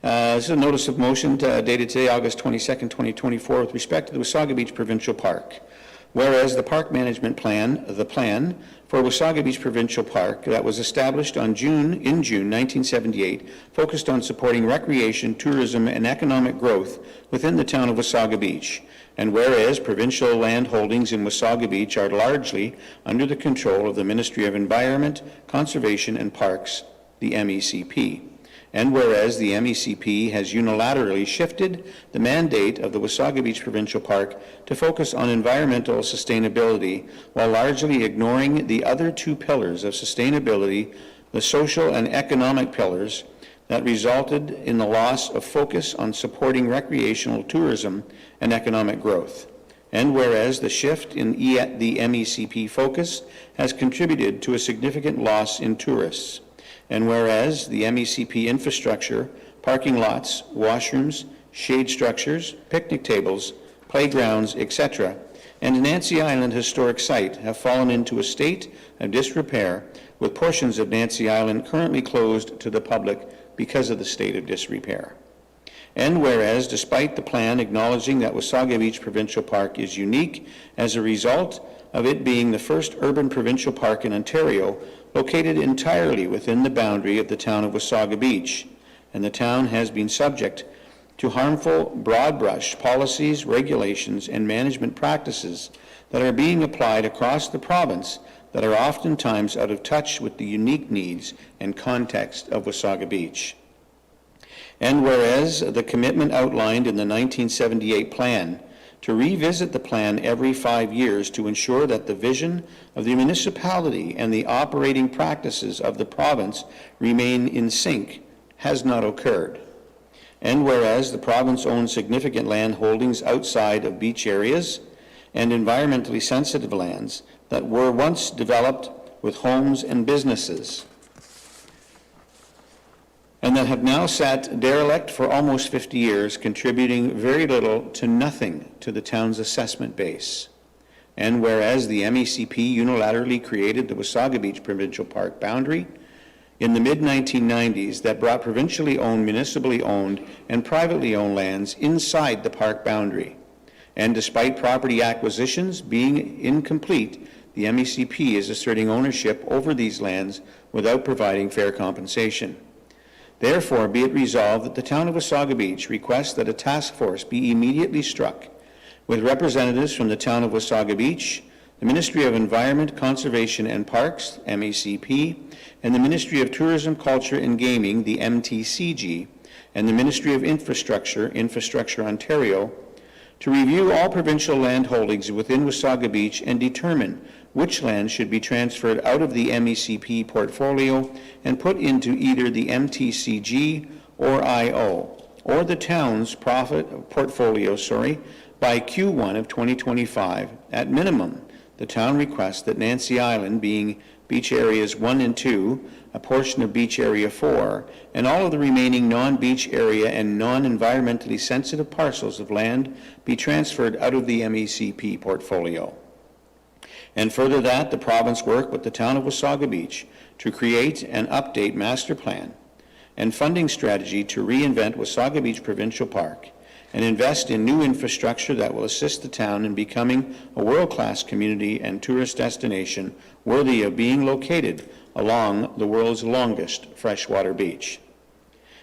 This is a notice of motion dated today, August 22nd, 2024, with respect to the Wasaga Beach Provincial Park. Whereas the Park Management Plan, the plan for Wasaga Beach Provincial Park that was established in June 1978, focused on supporting recreation, tourism, and economic growth within the town of Wasaga Beach. And whereas provincial land holdings in Wasaga Beach are largely under the control of the Ministry of Environment, Conservation and Parks, the MECP. And whereas the MECP has unilaterally shifted the mandate of the Wasaga Beach Provincial Park to focus on environmental sustainability while largely ignoring the other two pillars of sustainability, the social and economic pillars, that resulted in the loss of focus on supporting recreational tourism and economic growth. And whereas the shift in the MECP focus has contributed to a significant loss in tourists. And whereas the MECP infrastructure, parking lots, washrooms, shade structures, picnic tables, playgrounds, etc., and Nancy Island Historic Site have fallen into a state of disrepair, with portions of Nancy Island currently closed to the public because of the state of disrepair. And whereas, despite the plan acknowledging that Wasaga Beach Provincial Park is unique as a result of it being the first urban provincial park in Ontario, located entirely within the boundary of the town of Wasaga Beach, and the town has been subject to harmful broad brush policies, regulations, and management practices that are being applied across the province that are oftentimes out of touch with the unique needs and context of Wasaga Beach. And whereas the commitment outlined in the 1978 plan to revisit the plan every 5 years to ensure that the vision of the municipality and the operating practices of the province remain in sync has not occurred. And whereas the province owns significant land holdings outside of beach areas and environmentally sensitive lands that were once developed with homes and businesses, and that have now sat derelict for almost 50 years, contributing very little to nothing to the town's assessment base. And whereas the MECP unilaterally created the Wasaga Beach Provincial Park boundary in the mid-1990s that brought provincially owned, municipally owned, and privately owned lands inside the park boundary. And despite property acquisitions being incomplete, the MECP is asserting ownership over these lands without providing fair compensation. Therefore, be it resolved that the town of Wasaga Beach requests that a task force be immediately struck with representatives from the town of Wasaga Beach, the Ministry of Environment, Conservation and Parks, MECP, and the Ministry of Tourism, Culture and Gaming, the MTCG, and the Ministry of Infrastructure, Ontario, to review all provincial land holdings within Wasaga Beach and determine which land should be transferred out of the MECP portfolio and put into either the MTCG or IO, or the town's portfolio, by Q1 of 2025. At minimum, the town requests that Nancy Island, being beach areas 1 and 2, a portion of beach area 4, and all of the remaining non-beach area and non-environmentally sensitive parcels of land be transferred out of the MECP portfolio. And further that the province work with the town of Wasaga Beach to create and update master plan and funding strategy to reinvent Wasaga Beach Provincial Park and invest in new infrastructure that will assist the town in becoming a world-class community and tourist destination worthy of being located along the world's longest freshwater beach.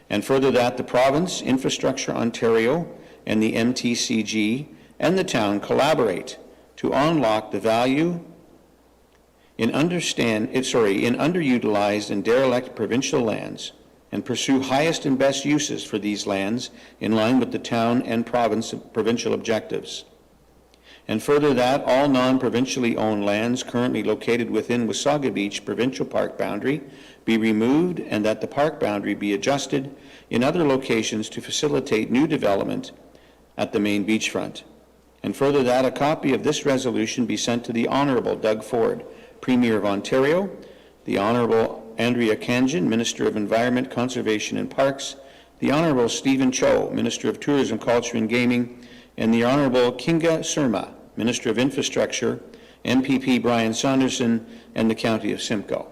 And further that the province, Infrastructure Ontario, and the MTCG and the town collaborate to unlock the value in underutilized and derelict provincial lands and pursue highest and best uses for these lands in line with the town and provincial objectives. And further that all non-provincially owned lands currently located within Wasaga Beach Provincial Park boundary be removed and that the park boundary be adjusted in other locations to facilitate new development at the main beachfront. And further that a copy of this resolution be sent to the Honourable Doug Ford, Premier of Ontario, the Honourable Andrea Kangin, Minister of Environment, Conservation and Parks, the Honourable Stephen Cho, Minister of Tourism, Culture and Gaming, and the Honourable Kinga Surma, Minister of Infrastructure, MPP Brian Saunderson, and the County of Simcoe.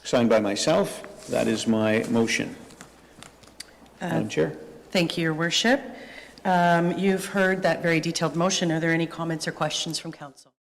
Signed by myself, That is my motion. Madam Chair? Thank you, Your Worship. You've heard that very detailed motion. Are there any comments or questions from council?